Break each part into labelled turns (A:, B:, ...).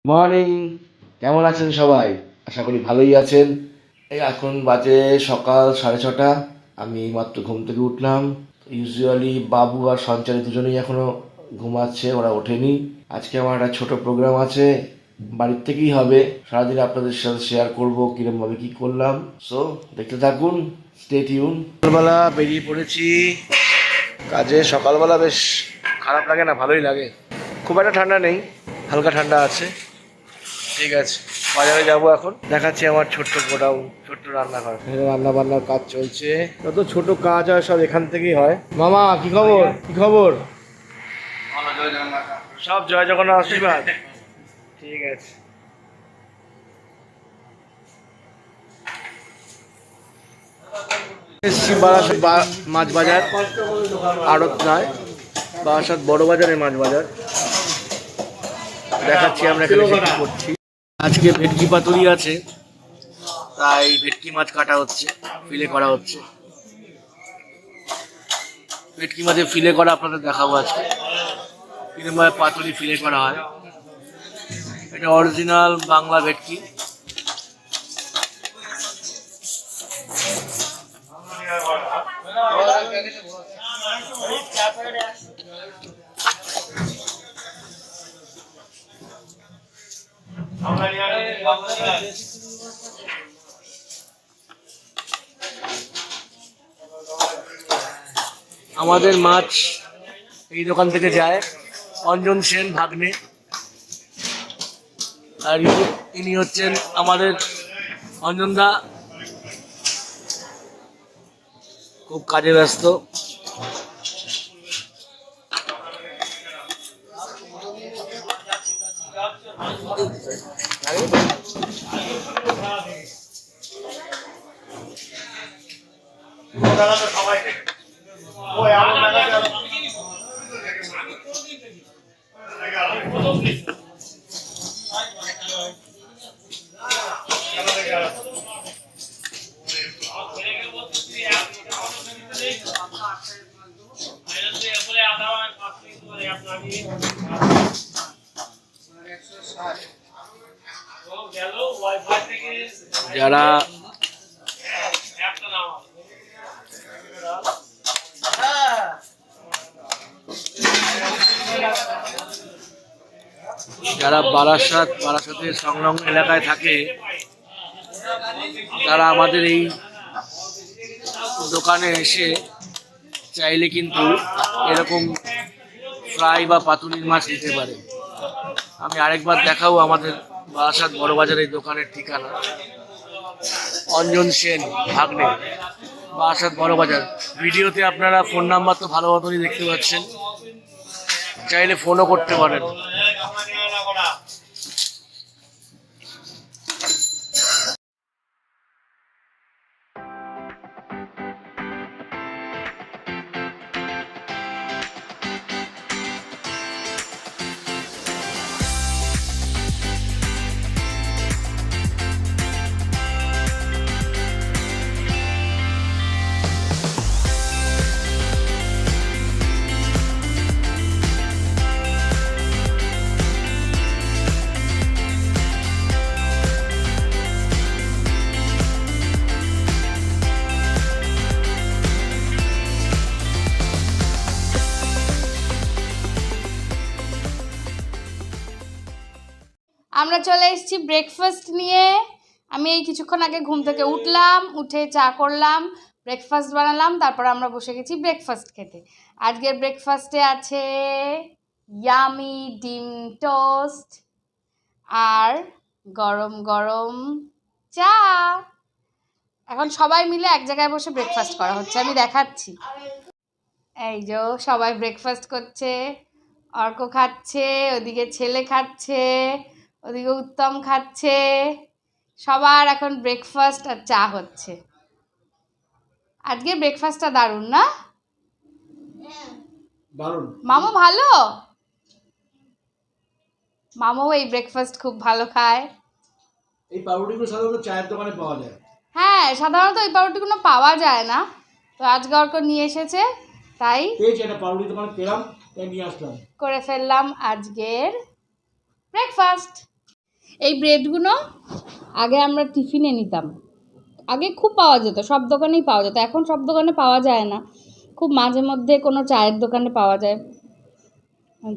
A: Morning, কেমন আছেন সবাই? আশা করি ভালোই আছেন। এই এখন বাজে সকাল 6:30। আমি এইমাত্র ঘুম থেকে উঠলাম। ইউজুয়ালি বাবু আর সঞ্চারী দুজনেই এখনো ঘুমাচ্ছে, ওরা ওঠেনি। আজকে আমার একটা ছোট প্রোগ্রাম আছে, বাড়ির থেকেই হবে। সারাদিন আপনাদের সাথে শেয়ার করবো কিরমভাবে কি করলাম। সো দেখতে থাকুন, স্টে টিউন। সকালবেলা বেরিয়ে পড়েছি কাজে। সকালবেলা বেশ খারাপ লাগে না, ভালোই লাগে। খুব একটা ঠান্ডা নেই, হালকা ঠান্ডা আছে। ঠিক আছে, বাজারে যাব এখন। দেখাচ্ছি আমার ছোট্ট গোডাউন, ছোট্ট রান্নাঘর। এখানে রান্না বান্নার কাজ চলছে। যত ছোট কাজ হয় সব এখান থেকেই হয়। মামা কি খবর? কি খবর? সব জয় জগন্নাথ আশীর্বাদ। ঠিক আছে। এসছি বারাসাত মাছ বাজার, আড়ত নয়, বারাসাত বড় বাজারের মাছ বাজার। দেখাচ্ছি আমরা এখানে কি করছি। আজকে ভেটকি পাতুরি আছে, তাই ভেটকি মাছ কাটা হচ্ছে, ফিলে করা হচ্ছে। ভেটকি মাছের ফিলে করা আপনাদের দেখাবো আজকে, কিরকমভাবে পাতুরি ফিলে করা হয়। এটা অরিজিনাল বাংলা ভেটকি। আমাদের মাছ এই দোকান থেকে যায় অঞ্জন সেন ভাগ্নে, আর ইনি হচ্ছেন আমাদের অঞ্জনদা, খুব কাজে ব্যস্ত। যারা যারা বারাসাতের সংলগ্ন এলাকায় থাকে, তারা আমাদের এই দোকানে এসে চাইলে কিন্তু এরকম ফ্রাই বা পাতুরির মাছ নিতে পারে। আমি আরেকবার দেখাবো আমাদের বারাসাত বড় বাজারের দোকানের ঠিকানা, অঞ্জন সেন ভাগ্নে, বারাসাত বড় বাজার। ভিডিওতে আপনারা ফোন নাম্বার তো ভালো মতনই দেখতে পাচ্ছেন, চাইলে ফোনও করতে পারেন।
B: আমরা চলে এসেছি ব্রেকফাস্ট নিয়ে। আমি এই কিছুক্ষণ আগে ঘুম থেকে উঠলাম, উঠে চা করলাম, ব্রেকফাস্ট বানালাম, তারপর আমরা বসে গেছি ব্রেকফাস্ট খেতে। আজকের ব্রেকফাস্টে আছে ইয়ামি ডিম টোস্ট আর গরম গরম চা। এখন সবাই মিলে এক জায়গায় বসে ব্রেকফাস্ট করা হচ্ছে, আমি দেখাচ্ছি। এই যে সবাই ব্রেকফাস্ট করছে, অর্ক খাচ্ছে, ওদিকে ছেলে খাচ্ছে, ওদিকে উত্তম খাচ্ছে। সবার এখন ব্রেকফাস্ট আর চা হচ্ছে। আজকে ব্রেকফাস্টটা দারুণ না?
A: দারুণ।
B: মামু ভালো? মামু এই ব্রেকফাস্ট খুব ভালো খায়।
A: এই পাউরুটিগুলো সাধারণত চায়ের দোকানে পাওয়া যায়।
B: হ্যাঁ, সাধারণত এই পাউরুটিগুলো পাওয়া যায় না, তো আজকে অর্ক নিয়ে এসেছে, তাই
A: একটা পাউরুটি দোকানে পেলাম, তাই নিয়ে আসলাম,
B: করে ফেললাম আজকের ব্রেকফাস্ট। এই ব্রেডগুলো আগে আমরা টিফিনে নিতাম, আগে খুব পাওয়া যেত, সব দোকানেই পাওয়া যেত, এখন সব দোকানে পাওয়া যায় না, খুব মাঝে মধ্যে কোনো চায়ের দোকানে পাওয়া যায়।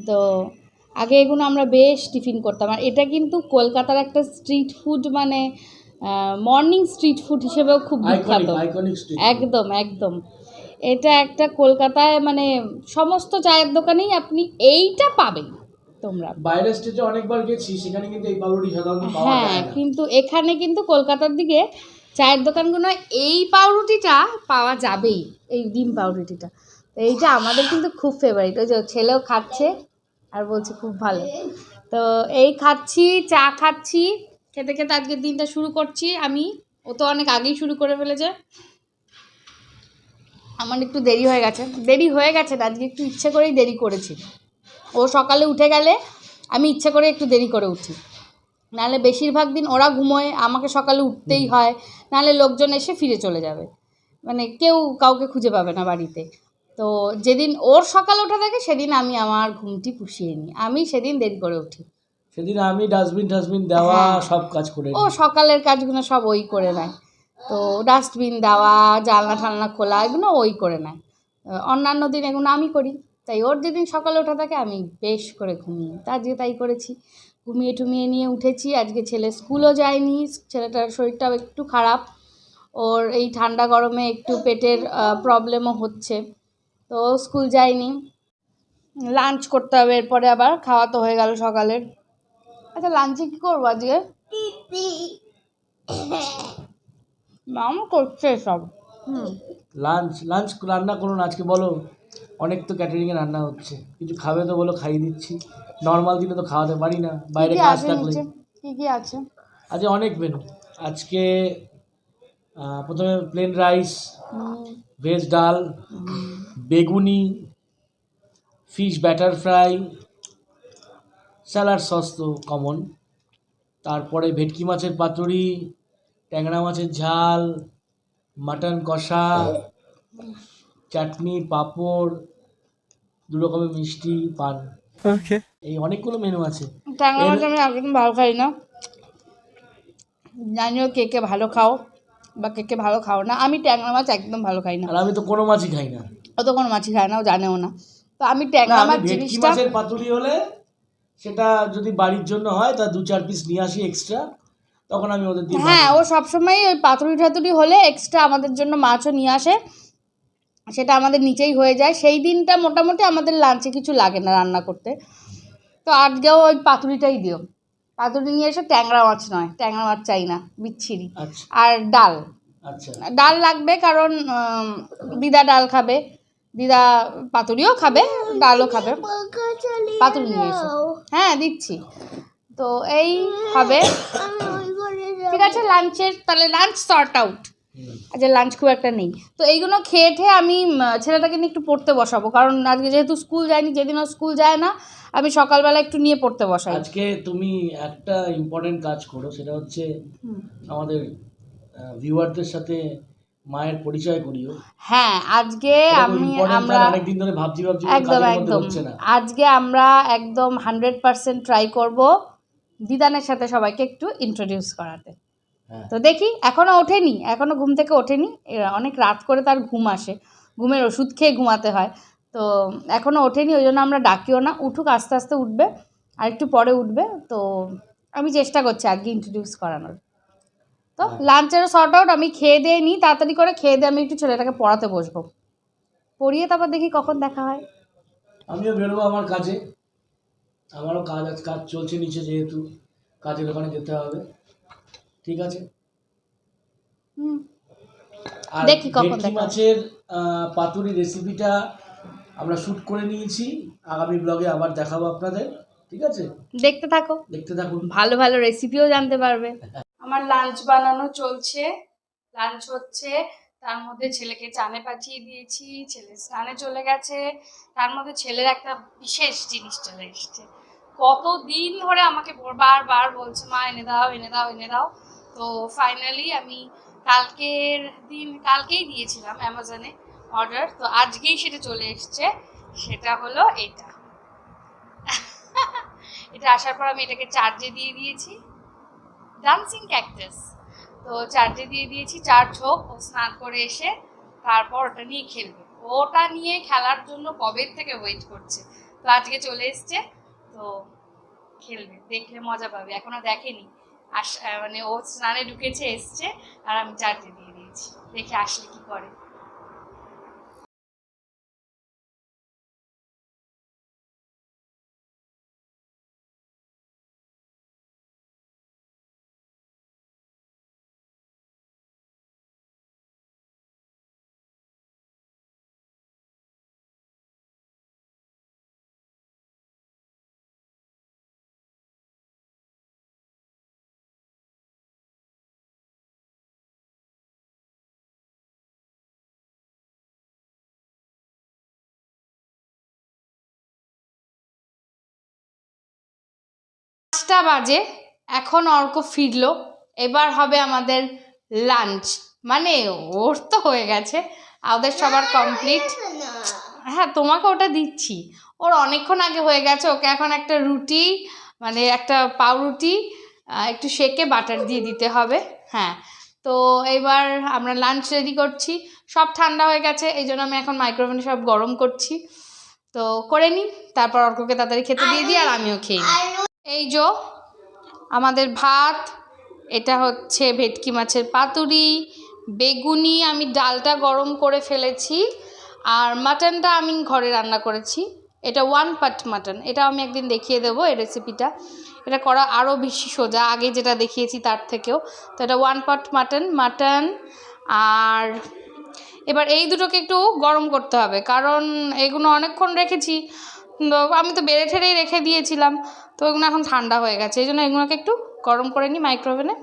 B: তো আগে এগুলো আমরা বেশ টিফিন করতাম। আর এটা কিন্তু কলকাতার একটা স্ট্রিট ফুড, মানে মর্নিং স্ট্রিট ফুড হিসেবেও খুব বিখ্যাত।
C: আইকনিক স্ট্রিট
B: একদম একদম, এটা একটা কলকাতায় মানে সমস্ত চায়ের দোকানেই আপনি এইটা পাবেন তোমরা।
C: বাইরের স্টেটে অনেকবার গেছি, সেখানে কিন্তু এই পাউরুটি সাধারণত পাওয়া
B: হ্যাঁ,
C: যায় না।
B: কিন্তু এখানে কিন্তু কলকাতার দিকে চায়ের দোকানগুলো এই পাউরুটিটা পাওয়া যাবেই, এই ডিম পাউরুটিটা। তো এইটা আমাদের কিন্তু খুব ফেভারিট। ওই যে ছেলেও খাচ্ছে আর বলছে খুব ভালো। তো এই খাচ্ছি, চা খাচ্ছি, খেতে খেতে আজকের দিনটা শুরু করছি আমি। ও তো অনেক আগেই শুরু করে ফেলেছে, আমার একটু দেরি হয়ে গেছে। না, আজকে একটু ইচ্ছে করেই দেরি করেছি। ও সকালে উঠে গেলে আমি ইচ্ছে করে একটু দেরি করে উঠি, নাহলে বেশিরভাগ দিন ওরা ঘুমোয়, আমাকে সকালে উঠতেই হয়, নাহলে লোকজন এসে ফিরে চলে যাবে, মানে কেউ কাউকে খুঁজে পাবে না বাড়িতে। তো যেদিন ওর সকালে ওঠা থাকে সেদিন আমি আমার ঘুমটি পুষিয়ে নিই, আমি সেদিন দেরি করে উঠি।
C: সেদিন আমি ডাস্টবিন দেওয়া
B: হ্যাঁ,
C: সব কাজ করে
B: ও সকালের কাজগুলো সব ওই করে নেয়। তো ডাস্টবিন দেওয়া, জানলা ঠালনা খোলা, এগুলো ওই করে নেয়। অন্যান্য দিন এগুলো আমি করি। তাই ওর যেদিন সকালে ওঠা থাকে আমি বেশ করে ঘুমিয়ে, তা আজকে তাই করেছি, ঘুমিয়ে টুমিয়ে নিয়ে উঠেছি। আজকে ছেলে স্কুলও যায়নি, ছেলেটার শরীরটাও একটু খারাপ, ওর এই ঠান্ডা গরমে একটু পেটের প্রবলেমও হচ্ছে, তো স্কুল যায়নি। লাঞ্চ করতে হবে এরপরে, আবার খাওয়া তো হয়ে গেল সকালের। আচ্ছা, লাঞ্চে কী করবো আজকে? মাম করছে সব।
C: লাঞ্চ রান্না করুন আজকে, বলো। অনেক তো ক্যাটারিংয়ে রান্না হচ্ছে, কিছু খাবে তো বলো, খাইয়ে দিচ্ছি। নর্মাল দিনে তো খাওয়াতে পারি না, বাইরে কাজ থাকলে।
B: কি কি আছে?
C: আজকে অনেক মেনু। আজকে প্রথমে প্লেন রাইস, ভেজ ডাল, বেগুনি, fish batter fry, salad sauce তো কমন, তারপরে ভেটকি মাছের পাতুরি, ট্যাংরা মাছের ঝাল, মাটন কষা, চাটনি, পাঁপড়, 2 রকমের মিষ্টি, পান। এই অনেকগুলো মেনু আছে।
B: ট্যাংরা মাছ আমি একদম ভালো খাই না, জানিও কে কে ভালো খাও বা কে কে ভালো খাও না, আমি ট্যাংরা মাছ একদম ভালো খাই না।
C: আর আমি তো কোনো মাছই খাই না।
B: ও তো কোনো মাছই খায় না, ও জানেও না। তো আমি
C: না,
B: ট্যাংরা
C: আমি
B: মাছ
C: ভেটকি
B: জিনিসটা,
C: মাছের পাতুরি হলে সেটা যদি বাড়ির জন্য হয় তা 2-4 পিস নিয়ে আসি এক্সট্রা, তখন আমি ওদের দিয়ে
B: হ্যাঁ, ও সবসময় ওই পাতুরি টাতুরি হলে এক্সট্রা আমাদের জন্য মাছও নিয়ে আসে, সেটা আমাদের নিচেই হয়ে যায়। সেই দিনটা মোটামুটি আমাদের লাঞ্চে কিছু লাগে না রান্না করতে। তো আজকেও ওই পাতুরিটাই দিও, পাতুরি নিয়ে এসে, ট্যাংরা মাছ নয়, ট্যাংরা মাছ চাই না, বিচ্ছিরি।
C: আচ্ছা
B: আর ডাল,
C: আচ্ছা
B: ডাল লাগবে কারণ দিদা ডাল খাবে, দিদা পাতুরিও খাবে, ডালও খাবে। পাতুরি নিয়ে এসো, হ্যাঁ দিচ্ছি। তো এই হবে, ঠিক আছে। লাঞ্চের তাহলে লাঞ্চ সর্ট আউট। আচ্ছা, লাঞ্চ খুব একটা নেই, তো এইগুলো খেয়ে ঠেয়ে আমি ছেলেটাকে নিয়ে একটু পড়তে বসাবো, কারণ আজকে যেহেতু স্কুল যায়নি, যেদিন ও স্কুল যায় না আমি সকালবেলা একটু নিয়ে পড়তে বসাই।
C: আজকে তুমি একটা ইম্পর্টেন্ট কাজ করো, সেটা হচ্ছে আমাদের ভিউয়ারদের সাথে মায়ের পরিচয় করিও।
B: হ্যাঁ, আজকে আমরা
C: অনেকদিন ধরে ভাবছি
B: একদম
C: কাজের মধ্যে
B: একদম
C: হচ্ছে না।
B: আজকে আমরা একদম 100% ট্রাই করব দিদানের সাথে সবাইকে একটু ইন্ট্রোডিউস করাতে।
C: হ্যাঁ।
B: তো দেখি, এখনো ওঠেনি, এখনো ঘুম থেকে ওঠেনি, অনেক রাত করে তার ঘুম আসে, ঘুমের ওষুধ খেয়ে ঘুমাতে হয়, তো এখনো ওঠেনি, ওই জন্য আমরা ডাকিও না, উঠুক, আস্তে আস্তে উঠবে, আর একটু পরে উঠবে। তো আমি চেষ্টা করছি আজকে ইন্ট্রোডিউস করানোর। তো লাঞ্চেরও শর্ট আউট, আমি খেয়ে দিয়ে নিই, তাড়াতাড়ি করে খেয়ে দিয়ে আমি একটু ছেলেটাকে পড়াতে বসবো, পড়িয়ে তারপর দেখি কখন দেখা হয়।
C: আমিও বেরোবো আমার কাজে, আমারও কাজ চলছে নিচে, যেহেতু কাজের ওখানে যেতে হবে। ঠিক আছে। আর
B: দেখি কখন
C: ভেটকি
B: দেখা হয়।
C: মাছের পাতুরি রেসিপিটা আমরা শ্যুট করে নিয়েছি, আগামী ব্লগে আবার দেখাবো আপনাদের। ঠিক আছে,
B: দেখতে থাকো,
C: দেখতে থাকুন,
B: ভালো ভালো রেসিপিও জানতে পারবে। আমার লাঞ্চ বানানো চলছে, লাঞ্চ হচ্ছে, তার মধ্যে ছেলেকে চানে পাঠিয়ে দিয়েছি, ছেলে স্নানে চলে গেছে, তার মধ্যে ছেলের একটা বিশেষ জিনিস চলে এসছে, কতদিন ধরে আমাকে বারবার বলছে মা এনে দাও এনে দাও এনে দাও। তো ফাইনালি আমি কালকেই দিয়েছিলাম অ্যামাজনে অর্ডার, তো আজকেই সেটা চলে এসছে, সেটা হলো এটা। এটা আসার পর আমি এটাকে চার্জে দিয়ে দিয়েছি, ডান্সিং ক্যাকটাস। তো চার্জে দিয়ে দিয়েছি, চার্জ হোক, ও স্নান করে এসে তারপর ওটা নিয়ে খেলবে। ওটা নিয়ে খেলার জন্য কবে থেকে ওয়েট করছে, তো আজকে চলে এসছে, তো খেলবে, দেখলে মজা পাবে। এখনো দেখেনি, মানে ও স্নানে ঢুকেছে, এসছে, আর আমি চার্জে দিয়ে দিয়েছি, দেখে আসলে কি করে। পাঁচটা বাজে, এখন অর্ক ফিরলো, এবার হবে আমাদের লাঞ্চ। মানে ওর তো হয়ে গেছে, ওদের সবার কমপ্লিট। হ্যাঁ, তোমাকে ওটা দিচ্ছি, ওর অনেকক্ষণ আগে হয়ে গেছে। ওকে এখন একটা রুটি, মানে একটা পাউরুটি একটু সেকে বাটার দিয়ে দিতে হবে। হ্যাঁ, তো এবার আমরা লাঞ্চ রেডি করছি। সব ঠান্ডা হয়ে গেছে, এই জন্য আমি এখন মাইক্রোওভেনে সব গরম করছি। তো করে নিই, তারপর অর্ককে তাড়াতাড়ি খেতে দিয়ে দিই, আর আমিও খেয়ে নিই। এই যো আমাদের ভাত, এটা হচ্ছে ভেটকি মাছের পাতুরি, বেগুনি, আমি ডালটা গরম করে ফেলেছি, আর মাটনটা আমি ঘরে রান্না করেছি। এটা 1 পাট মাটন, এটা আমি একদিন দেখিয়ে দেবো এই রেসিপিটা। এটা করা আরও বেশি সোজা, আগে যেটা দেখিয়েছি তার থেকেও। তো এটা 1 পাট মাটন। আর এবার এই দুটোকে একটু গরম করতে হবে, কারণ এগুলো অনেকক্ষণ রেখেছি, আমি তো বেড়ে ঠেড়েই রেখে দিয়েছিলাম, তো এগুলো এখন ঠান্ডা হয়ে গেছে, এই জন্য এগুলোকে একটু গরম করে নিই মাইক্রোওভেনে।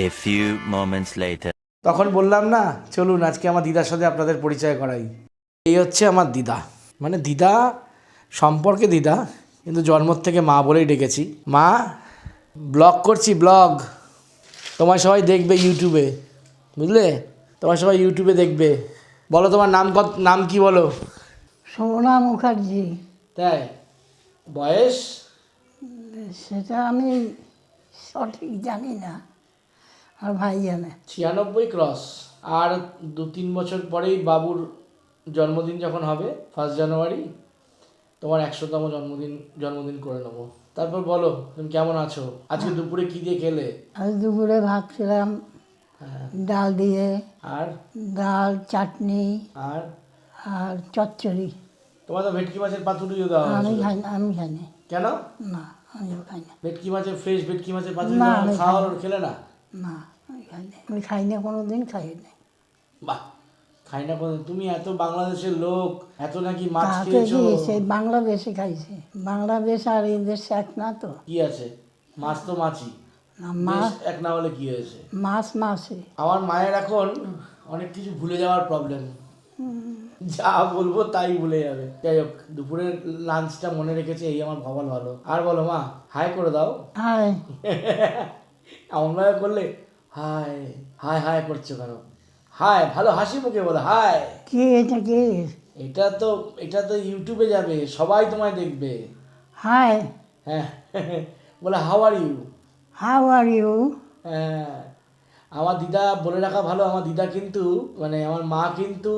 D: A few moments later.
C: তখন বললাম না, চলুন আজকে আমার দিদার সাথে আপনাদের পরিচয় করাই। এই হচ্ছে আমার দিদা, মানে দিদা সম্পর্কে দিদা, কিন্তু জন্মর থেকে মা বলেই ডেকেছি। মা, ব্লগ করছি, ব্লগ, তোমার সবাই দেখবে ইউটিউবে, বুঝলে? তোমার সবাই ইউটিউবে দেখবে। বলো তোমার নাম কি বলো?
E: সোনা মুখার্জি।
C: তাই? বয়স?
E: সেটা আমি সঠিক জানি না, আর ভাই জানে।
C: 96 ক্রস। আর 2-3 বছর পরেই বাবুর জন্মদিন যখন হবে, 1 জানুয়ারি, তোমার 100তম জন্মদিন করে নেবো। তারপর বলো তুমি কেমন আছো? আজকে দুপুরে কি দিয়ে খেলে?
E: আজ দুপুরে ভাত খেলাম,
C: হ্যাঁ,
E: ডাল দিয়ে,
C: আর
E: ডাল, চাটনি
C: আর
E: আর চচ্চড়ি।
C: তোমার তো ভেটকি মাছের পাতুরিও দেওয়া
E: আমি
C: হয়েছিল।
E: খাই না, আমি খাই না।
C: কেন?
E: না, আমি খাই না।
C: ভেটকি মাছের ফ্রেশ ভেটকি মাছের পাতুরি
E: না,
C: তোমার
E: আমি
C: খাওয়া
E: খাই
C: হলো, খেলে না?
E: না, আমি খাই না, আমি খাই না, কোনো দিন খাই না।
C: বাহ, খাই না কোনো? তুমি এত বাংলাদেশের লোক, এত নাকি মাছ
E: তাতে
C: খেয়েছো।
E: কি, সেই বাংলাদেশে খাইছে। বাংলাদেশ আর এই দেশ এক না তো।
C: কি আছে, মাছ তো মাছই,
E: না,
C: দেশ এক না হলে কি হয়েছে?
E: মাছে।
C: আমার মায়ের এখন অনেক কিছু ভুলে যাওয়ার প্রবলেম, যা বলবো তাই ভুলে যাবে। যাই হোক, দুপুরের লাঞ্চটা মনে রেখেছে, এই আমার ভাবার ভালো। আর বলো মা, হাই করে দাও।
E: হাই।
C: এমনভাবে করলে হাই হাই হাই করছো কেন? হাই, ভালো হাসি মুখে বলো হাই।
E: কি এটা কি?
C: এটা তো ইউটিউবে যাবে, সবাই তোমায় দেখবে।
E: হাই,
C: হ্যাঁ, বলে how are you.
E: How are you?
C: হ্যাঁ, আমার দিদা বলে রাখা ভালো, আমার দিদা কিন্তু, মানে আমার মা কিন্তু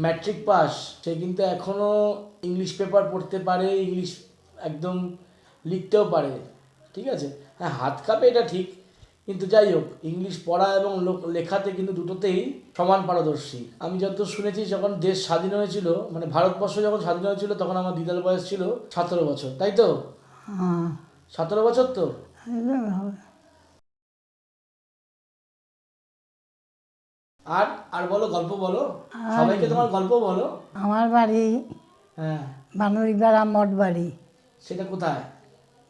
C: ম্যাট্রিক পাস, সে কিন্তু এখনও ইংলিশ পেপার পড়তে পারে, ইংলিশ একদম লিখতেও পারে, ঠিক আছে? হ্যাঁ, হাত কাঁপে এটা ঠিক, কিন্তু যাই হোক, ইংলিশ পড়া এবং লেখাতে কিন্তু দুটোতেই সমান পারদর্শী। আমি যত শুনেছি, যখন দেশ স্বাধীন হয়েছিল, মানে ভারতবর্ষ যখন স্বাধীন হয়েছিল, তখন আমার দিদার বয়স ছিল 17 বছর, তাই তো?
E: হ্যাঁ,
C: 17 বছর তো।
E: এরকম হবে।
C: আর আর বলো, গল্প বলো, সবাইকে তোমার গল্প বলো।
E: আমার বাড়ি
C: হ্যাঁ,
E: বানুরিপাড়া মঠ বাড়ি,
C: সেটা কোথায়?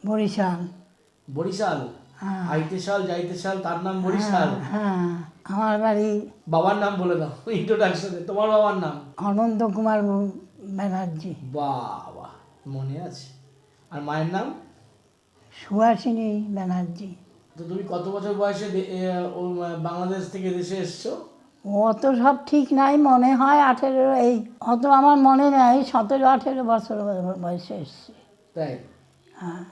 E: বরিশাল।
C: বরিশাল?
E: হ্যাঁ
C: আইতেশাল যাইতেশাল, তার নাম বরিশাল।
E: হ্যাঁ আমার বাড়ি
C: বাবার নাম বলে দাও ইন্ট্রোডাকশনে, তোমার বাবার নাম?
E: অনন্ত কুমার ব্যানার্জি।
C: বাবা, মনে আছে। আর মায়ের নাম?
E: সুহাসিনী ব্যানার্জি।
C: তো তুমি কত বছর বয়সে বাংলাদেশ থেকে দেশে এসছো?
E: অত সব ঠিক নাই, মনে হয় 18 এই, অত আমার মনে নেই, 17-18 বছর বয়সে এসছি।
C: তাই?
E: হ্যাঁ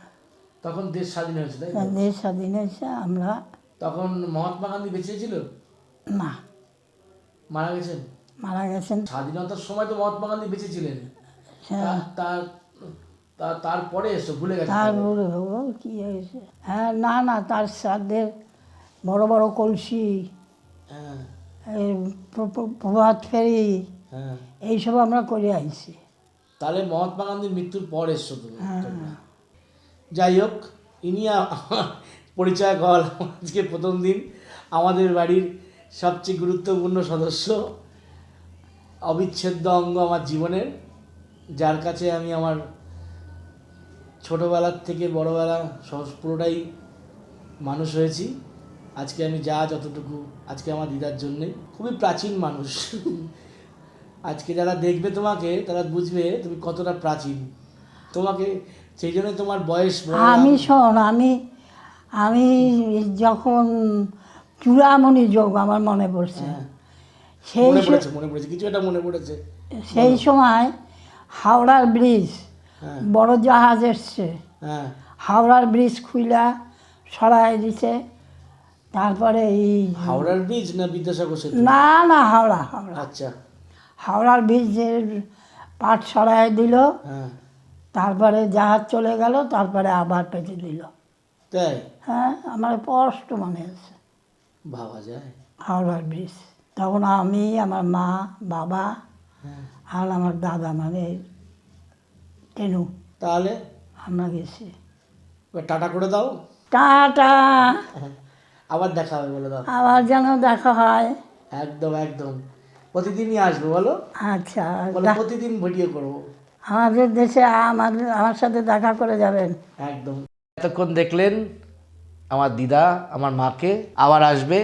C: তখন দেশ স্বাধীন হয়েছে, তাই তো?
E: দেশ স্বাধীন হয়েছে। আমরা
C: তখন মহাত্মা গান্ধী বেঁচে ছিল?
E: না,
C: মারা গেছেন?
E: মারা গেছেন।
C: স্বাধীনতার সময় তো মহাত্মা গান্ধী বেঁচে ছিলেন।
E: হ্যাঁ,
C: তারপরে এসো, ভুলে গেছো?
E: তারপরে ও কি হয়েছে? হ্যাঁ, না না, তার শ্রাদ্ধের বড় বড় কলসি,
C: হ্যাঁ
E: এই প্রভাত ফেরি,
C: হ্যাঁ।
E: এইসব আমরা করে আইছি।
C: তাহলে মহাত্মা গান্ধীর মৃত্যুর পর এসছো তুমি।
E: হ্যাঁ।
C: যাই হোক, ইনি আমার পরিচয় করালাম আজকে প্রথম দিন, আমাদের বাড়ির সবচেয়ে গুরুত্বপূর্ণ সদস্য, অবিচ্ছেদ্য অঙ্গ আমার জীবনের, যার কাছে আমি আমার ছোটোবেলার থেকে বড়োবেলা পুরোটাই মানুষ হয়েছি। আজকে আমি যতটুকু আজকে আমার দিদার জন্যে, খুবই প্রাচীন মানুষ। আজকে যারা দেখবে তোমাকে তারা বুঝবে তুমি কতটা প্রাচীন। তোমাকে সেই জন্য তোমার বয়স
E: আমি শোন, আমি যখন চূড়ামণি যোগ আমার মনে পড়ছে,
C: হ্যাঁ,
E: সেই
C: মনে পড়েছে কিছু, এটা মনে পড়েছে।
E: সেই সময় হাওড়ার ব্রিজ,
C: হ্যাঁ
E: বড় জাহাজ এসছে,
C: হ্যাঁ
E: হাওড়ার ব্রিজ খুইলা সরাই দিছে। তারপরে এই
C: হাওড়ার ব্রিজ না বিদ্যাসাগর সেতু?
E: না না, হাওড়া হাওড়া
C: আচ্ছা।
E: হাওড়ার ব্রিজের পাট সরাই দিল,
C: হ্যাঁ
E: তারপরে জাহাজ চলে গেল, তারপরে আবার পেতে দিল।
C: তাই?
E: হ্যাঁ, আমার স্পষ্ট মনে আছে
C: ভাবা যায়।
E: হাওড়ার ব্রিজ। তখন আমি, আমার মা, বাবা
C: হ্যাঁ।
E: আর আমার দাদা, মানে টেনু,
C: তাহলে
E: আমরা গেছি।
C: এবার টাটা করে দাও,
E: টাটা,
C: আবার দেখা হবে বলে দাও।
E: আবার যেন দেখা হয়।
C: একদম একদম, প্রতিদিনই আসবো বলো।
E: আচ্ছা,
C: বলো প্রতিদিন ভিডিও করবো।
E: আমাদের দেশে আমার সাথে দেখা করে যাবেন।
C: একদম।
A: এতক্ষণ দেখলেন আমার দিদা আমার মাকে, আবার আসবে।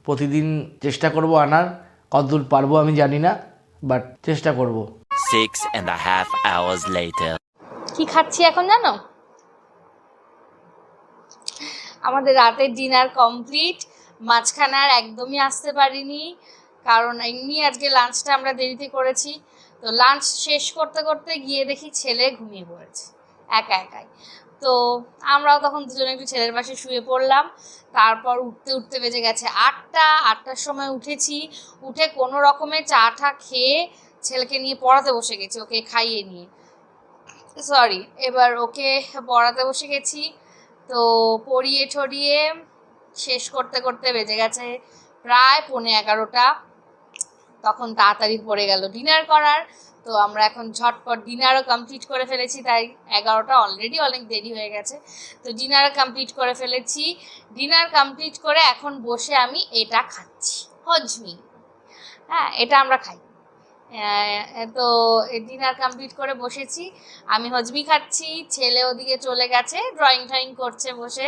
A: প্রতিদিন চেষ্টা করব আনার, কতদূর পারবো আমি জানি না, বাট চেষ্টা করব।
D: 6.5 hours later.
B: কি খাচ্ছি এখন জানো? আমাদের রাতের ডিনার কমপ্লিট। মাঝখানে আর একদমই আসতে পারিনি, কারণ এমনি আজকে লাঞ্চটা আমরা দেরিতে করেছি। তো লাঞ্চ শেষ করতে করতে গিয়ে দেখি ছেলে ঘুমিয়ে পড়েছে একা একাই। তো আমরাও তখন দুজনে একটু ছেলের পাশে শুয়ে পড়লাম। তারপর উঠতে উঠতে বেজে গেছে 8টার সময় উঠেছি। উঠে কোনো রকমের চা টা খেয়ে ছেলেকে নিয়ে পড়াতে বসে গেছি, ওকে খাইয়ে নিয়ে, এবার ওকে পড়াতে বসে গেছি। তো পড়িয়ে ঠড়িয়ে শেষ করতে করতে বেজে গেছে প্রায় 11:15। তখন তাড়াতাড়ি পড়ে গেল ডিনার করার। তো আমরা এখন ঝটপট ডিনারও কমপ্লিট করে ফেলেছি, তাই 11টা অলরেডি অনেক দেরি হয়ে গেছে। তো ডিনারও কমপ্লিট করে ফেলেছি। ডিনার কমপ্লিট করে এখন বসে আমি এটা খাচ্ছি, হজমি। হ্যাঁ, এটা আমরা খাই। তো ডিনার কমপ্লিট করে বসেছি, আমি হজমি খাচ্ছি, ছেলে ওদিকে চলে গেছে ড্রয়িং করছে বসে।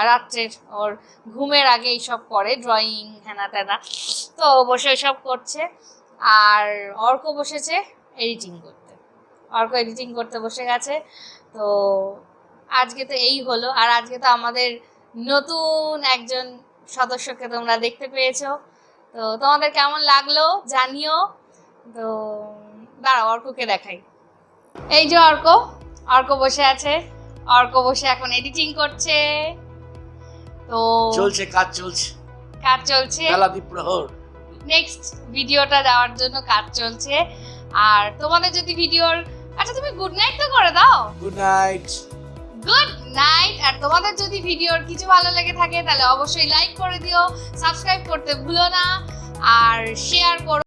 B: রাত্রের ওর ঘুমের আগে এইসব করে, ড্রয়িং হ্যানা ত্যানা, তো বসে ওইসব করছে। আর অর্ক বসেছে এডিটিং করতে বসে গেছে। তো আজকে তো এই হলো। আর আজকে তো আমাদের নতুন একজন সদস্যকে তোমরা দেখতে পেয়েছো। তো তোমাদের কেমন লাগলো জানিও। তো দাঁড়াও, অর্ককে দেখাই। এই যে অর্ক বসে আছে। অর্ক বসে এখন এডিটিং করছে। তো
C: কাজ চলছে বেলাদ্বীপ প্রহর।
B: নেক্সট ভিডিওটা দেওয়ার জন্য কাজ চলছে। আর তোমাদের যদি ভিডিওর, আচ্ছা তুমি গুড নাইট তো করে দাও।
C: Good night.
B: আর তোমাদের যদি ভিডিওর কিছু ভালো লেগে থাকে তাহলে অবশ্যই লাইক করে দিও, সাবস্ক্রাইব করতে ভুলো না, আর শেয়ার করো।